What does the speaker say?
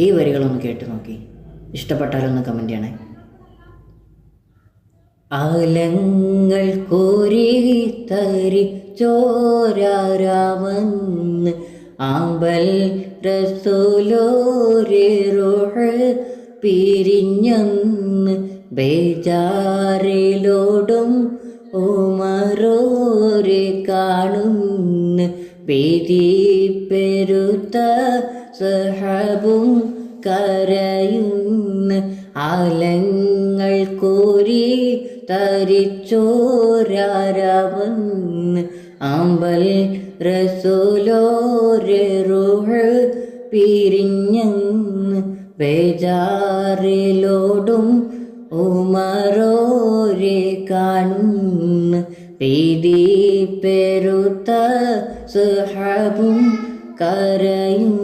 ഈ വരികളൊന്ന് കേട്ട് നോക്കി, ഇഷ്ടപ്പെട്ടാലൊന്ന് കമൻറ്റ് ചെയ്യണേ. ആലങ്ങൾ കോരി തരിച്ചോരാരാവന്ന് ആമ്പൽ റസൂലോരെ റൂഹ് പിരിഞ്ഞന്ന് ബേജാറിലോടും ഉമറോരെ കാണുന്ന് ഭീതി പെരുത്ത സഹബും കരയുന്ന് ആലങ്ങൾ കോരി തരിച്ചോരാരാവന്ന് ആമ്പൽ റസൂലോരെ റൂഹ് പിരിഞ്ഞന്ന് ബേജാറിലോടും ഉമറോരെ കാണുന്ന് ഭീതി പെരുത്ത സഹബും കരയും.